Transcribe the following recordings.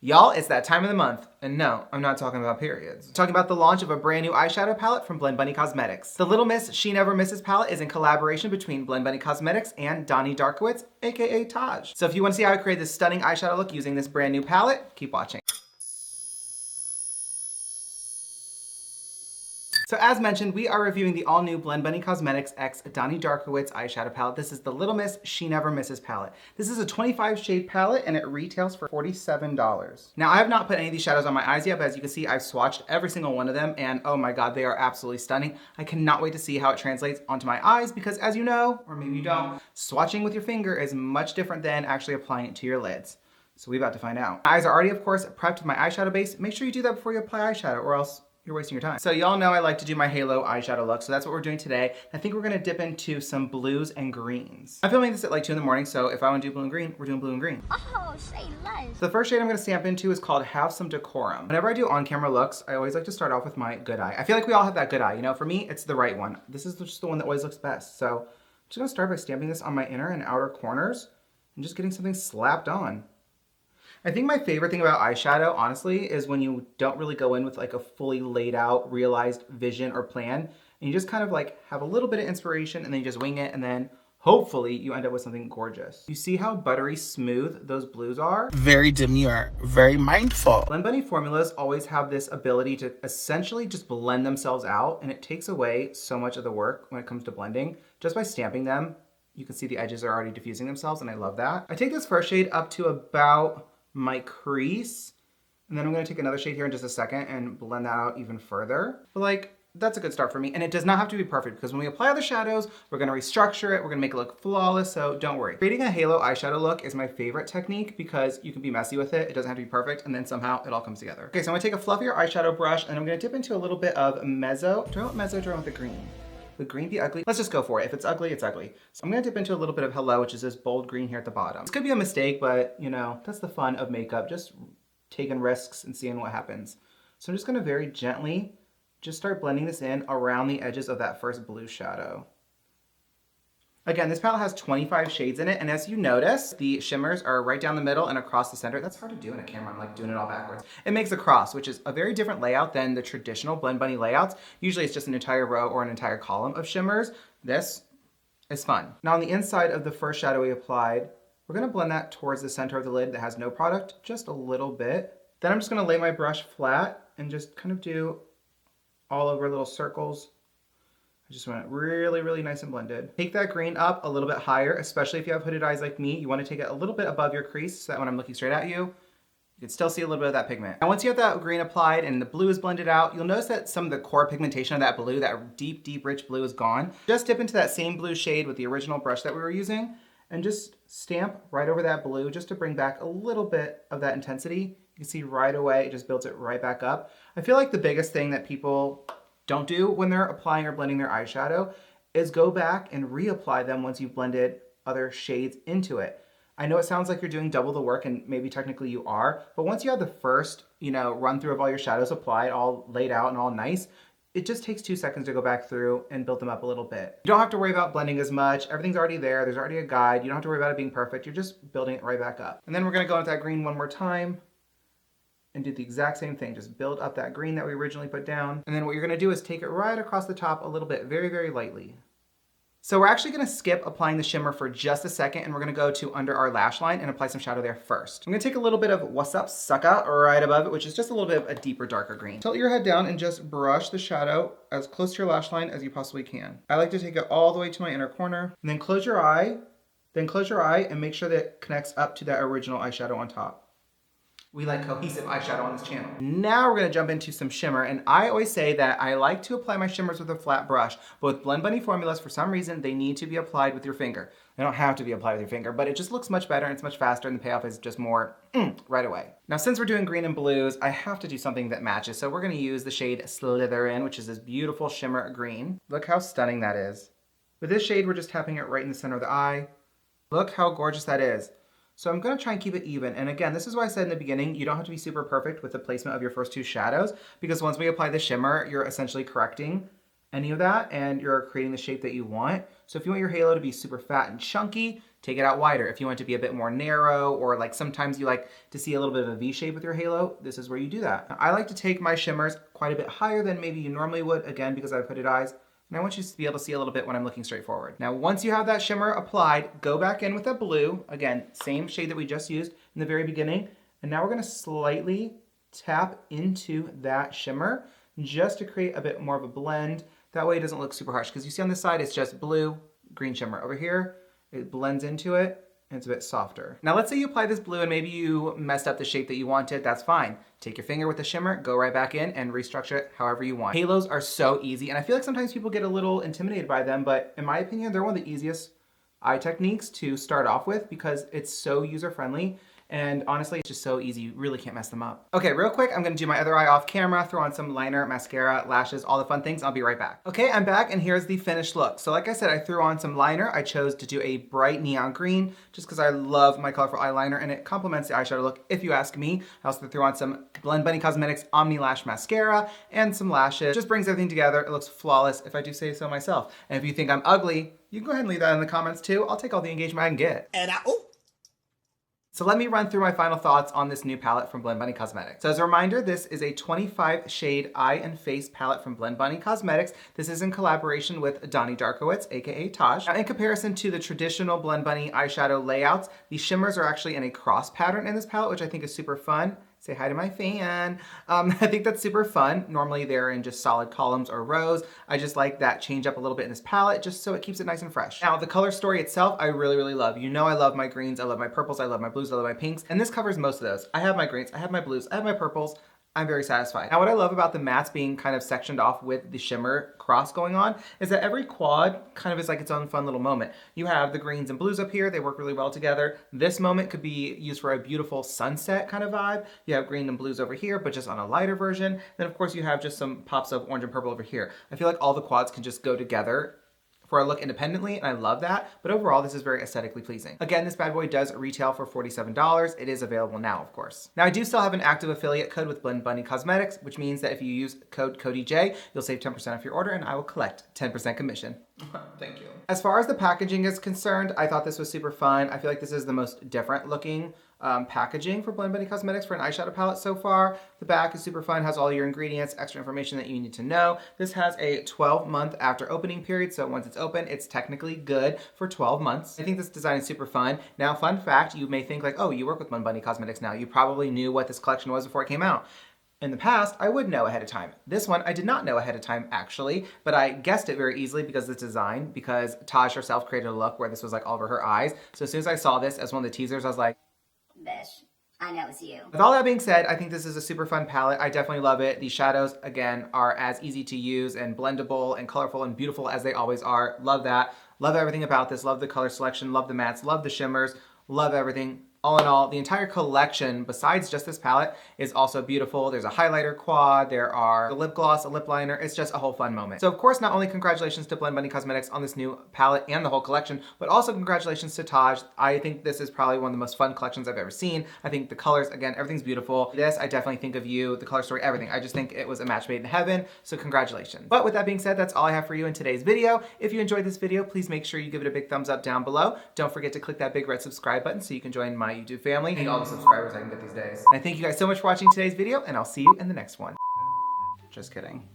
Y'all, it's that time of the month. And no, I'm not talking about periods. I'm talking about the launch of a brand new eyeshadow palette from Blend Bunny Cosmetics. The Little Miss She Never Misses palette is in collaboration between Blend Bunny Cosmetics and Donidarkowitz, aka Taj. So if you want to see how I create this stunning eyeshadow look using this brand new palette, keep watching. So as mentioned, we are reviewing the all-new Blend Bunny Cosmetics x Donidarkowitz eyeshadow palette. This is the Little Miss She Never Misses palette. This is a 25 shade palette and it retails for $47. Now I have not put any of these shadows on my eyes yet, but as you can see, I've swatched every single one of them and oh my god, they are absolutely stunning. I cannot wait to see how it translates onto my eyes because as you know, or maybe you don't, swatching with your finger is much different than actually applying it to your lids. So we're about to find out. My eyes are already, of course, prepped with my eyeshadow base. Make sure you do that before you apply eyeshadow or else you're wasting your time. So y'all know I like to do my halo eyeshadow look, so that's what we're doing today. I think we're gonna dip into some blues and greens. I'm filming this at like 2 in the morning, so if I wanna do blue and green, we're doing blue and green. Oh, say less. So the first shade I'm gonna stamp into is called Have Some Decorum. Whenever I do on-camera looks, I always like to start off with my good eye. I feel like we all have that good eye, you know? For me, it's the right one. This is just the one that always looks best. So I'm just gonna start by stamping this on my inner and outer corners and just getting something slapped on. I think my favorite thing about eyeshadow, honestly, is when you don't really go in with like a fully laid out, realized vision or plan, and you just kind of like have a little bit of inspiration and then you just wing it and then hopefully you end up with something gorgeous. You see how buttery smooth those blues are? Very demure, very mindful. Blend Bunny formulas always have this ability to essentially just blend themselves out and it takes away so much of the work when it comes to blending. Just by stamping them, you can see the edges are already diffusing themselves and I love that. I take this first shade up to about my crease, and then I'm gonna take another shade here in just a second and blend that out even further. But like, that's a good start for me. And it does not have to be perfect because when we apply other shadows, we're gonna restructure it, we're gonna make it look flawless, so don't worry. Creating a halo eyeshadow look is my favorite technique because you can be messy with it, it doesn't have to be perfect, and then somehow it all comes together. Okay, so I'm gonna take a fluffier eyeshadow brush and I'm gonna dip into a little bit of mezzo. Do I want mezzo or do I want the green? Would green be ugly? Let's just go for it. If it's ugly, it's ugly. So I'm gonna dip into a little bit of Hello, which is this bold green here at the bottom. This could be a mistake, but you know, that's the fun of makeup, just taking risks and seeing what happens. So I'm just gonna very gently just start blending this in around the edges of that first blue shadow. Again, this palette has 25 shades in it, and as you notice, the shimmers are right down the middle and across the center. That's hard to do in a camera, I'm like doing it all backwards. It makes a cross, which is a very different layout than the traditional Blend Bunny layouts. Usually it's just an entire row or an entire column of shimmers. This is fun. Now on the inside of the first shadow we applied, we're gonna blend that towards the center of the lid that has no product, just a little bit. Then I'm just gonna lay my brush flat and just kind of do all over little circles. I just want it really, really nice and blended. Take that green up a little bit higher, especially if you have hooded eyes like me. You want to take it a little bit above your crease so that when I'm looking straight at you, you can still see a little bit of that pigment. And once you have that green applied and the blue is blended out, you'll notice that some of the core pigmentation of that blue, that deep, deep, rich blue is gone. Just dip into that same blue shade with the original brush that we were using and just stamp right over that blue just to bring back a little bit of that intensity. You can see right away, it just builds it right back up. I feel like the biggest thing that people don't do when they're applying or blending their eyeshadow is go back and reapply them once you've blended other shades into it. I know it sounds like you're doing double the work and maybe technically you are, but once you have the first, run through of all your shadows applied, all laid out and all nice, it just takes 2 seconds to go back through and build them up a little bit. You don't have to worry about blending as much. Everything's already there. There's already a guide. You don't have to worry about it being perfect. You're just building it right back up. And then we're gonna go into that green one more time and do the exact same thing. Just build up that green that we originally put down. And then what you're gonna do is take it right across the top a little bit, very, very lightly. So we're actually gonna skip applying the shimmer for just a second and we're gonna go to under our lash line and apply some shadow there first. I'm gonna take a little bit of What's Up Sucka right above it, which is just a little bit of a deeper, darker green. Tilt your head down and just brush the shadow as close to your lash line as you possibly can. I like to take it all the way to my inner corner and then close your eye and make sure that it connects up to that original eyeshadow on top. We like cohesive eyeshadow on this channel. Now we're gonna jump into some shimmer, and I always say that I like to apply my shimmers with a flat brush, but with Blend Bunny formulas, for some reason, they need to be applied with your finger. They don't have to be applied with your finger, but it just looks much better and it's much faster and the payoff is just more right away. Now, since we're doing green and blues, I have to do something that matches, so we're gonna use the shade Slitherin, which is this beautiful shimmer green. Look how stunning that is. With this shade, we're just tapping it right in the center of the eye. Look how gorgeous that is. So I'm gonna try and keep it even. And again, this is why I said in the beginning, you don't have to be super perfect with the placement of your first 2 shadows, because once we apply the shimmer, you're essentially correcting any of that and you're creating the shape that you want. So if you want your halo to be super fat and chunky, take it out wider. If you want it to be a bit more narrow, or like sometimes you like to see a little bit of a V shape with your halo, this is where you do that. Now, I like to take my shimmers quite a bit higher than maybe you normally would, again, because I have hooded eyes. And I want you to be able to see a little bit when I'm looking straight forward. Now, once you have that shimmer applied, go back in with a blue. Again, same shade that we just used in the very beginning. And now we're gonna slightly tap into that shimmer just to create a bit more of a blend. That way it doesn't look super harsh, because you see on this side, it's just blue, green shimmer. Over here, it blends into it, and it's a bit softer. Now let's say you apply this blue and maybe you messed up the shape that you wanted, that's fine. Take your finger with the shimmer, go right back in and restructure it however you want. Halos are so easy, and I feel like sometimes people get a little intimidated by them, but in my opinion, they're one of the easiest eye techniques to start off with because it's so user-friendly. And honestly, it's just so easy, you really can't mess them up. Okay, real quick, I'm gonna do my other eye off camera, throw on some liner, mascara, lashes, all the fun things. I'll be right back. Okay, I'm back, and here's the finished look. So like I said, I threw on some liner. I chose to do a bright neon green just because I love my colorful eyeliner and it complements the eyeshadow look, if you ask me. I also threw on some Blend Bunny Cosmetics Omni Lash Mascara and some lashes. Just brings everything together. It looks flawless, if I do say so myself. And if you think I'm ugly, you can go ahead and leave that in the comments too. I'll take all the engagement I can get. So let me run through my final thoughts on this new palette from Blend Bunny Cosmetics. So as a reminder, this is a 25 shade eye and face palette from Blend Bunny Cosmetics. This is in collaboration with Donidarkowitz, aka Taj. Now, in comparison to the traditional Blend Bunny eyeshadow layouts, the shimmers are actually in a cross pattern in this palette, which I think is super fun. Say hi to my fan. I think that's super fun. Normally they're in just solid columns or rows. I just like that change up a little bit in this palette just so it keeps it nice and fresh. Now the color story itself, I really, really love. You know I love my greens, I love my purples, I love my blues, I love my pinks, and this covers most of those. I have my greens, I have my blues, I have my purples. I'm very satisfied. Now what I love about the mattes being kind of sectioned off with the shimmer cross going on is that every quad kind of is like its own fun little moment. You have the greens and blues up here, they work really well together. This moment could be used for a beautiful sunset kind of vibe. You have green and blues over here, but just on a lighter version. Then of course you have just some pops of orange and purple over here. I feel like all the quads can just go together for a look independently, and I love that, but overall this is very aesthetically pleasing. Again, this bad boy does retail for $47. It is available now, of course. Now I do still have an active affiliate code with Blend Bunny Cosmetics, which means that if you use code CODYJ, you'll save 10% off your order and I will collect 10% commission. Thank you. As far as the packaging is concerned, I thought this was super fun. I feel like this is the most different looking packaging for Blend Bunny Cosmetics for an eyeshadow palette so far. The back is super fun, has all your ingredients, extra information that you need to know. This has a 12-month after opening period, so once it's open, it's technically good for 12 months. I think this design is super fun. Now, fun fact, you may think like, oh, you work with Blend Bunny Cosmetics now. You probably knew what this collection was before it came out. In the past, I would know ahead of time. This one, I did not know ahead of time, actually, but I guessed it very easily because of this design, because Taj herself created a look where this was like all over her eyes. So as soon as I saw this as one of the teasers, I was like, Bish, I know it's you. with all that being said, I think this is a super fun palette. I definitely love it. The shadows, again, are as easy to use and blendable and colorful and beautiful as they always are. Love that. Love everything about this. Love the color selection. Love the mattes. Love the shimmers. Love everything. All in all, the entire collection, besides just this palette, is also beautiful. There's a highlighter quad, there are a lip gloss, a lip liner. It's just a whole fun moment. So of course, not only congratulations to Blend Bunny Cosmetics on this new palette and the whole collection, but also congratulations to Taj. I think this is probably one of the most fun collections I've ever seen. I think the colors, again, everything's beautiful. This, I definitely think of you, the color story, everything. I just think it was a match made in heaven, so congratulations. But with that being said, that's all I have for you in today's video. If you enjoyed this video, please make sure you give it a big thumbs up down below. Don't forget to click that big red subscribe button so you can join my YouTube family. I think all the subscribers I can get these days. And I thank you guys so much for watching today's video, and I'll see you in the next one. Just kidding.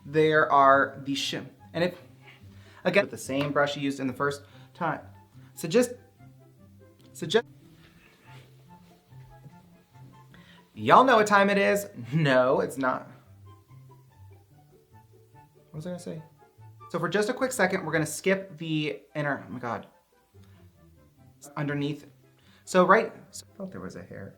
There are the shim. And if, again, with the same brush you used in the first time. So just, y'all know what time it is. No, it's not. What was I gonna say? So for just a quick second, we're gonna skip the inner, oh my God, underneath. So I thought there was a hair.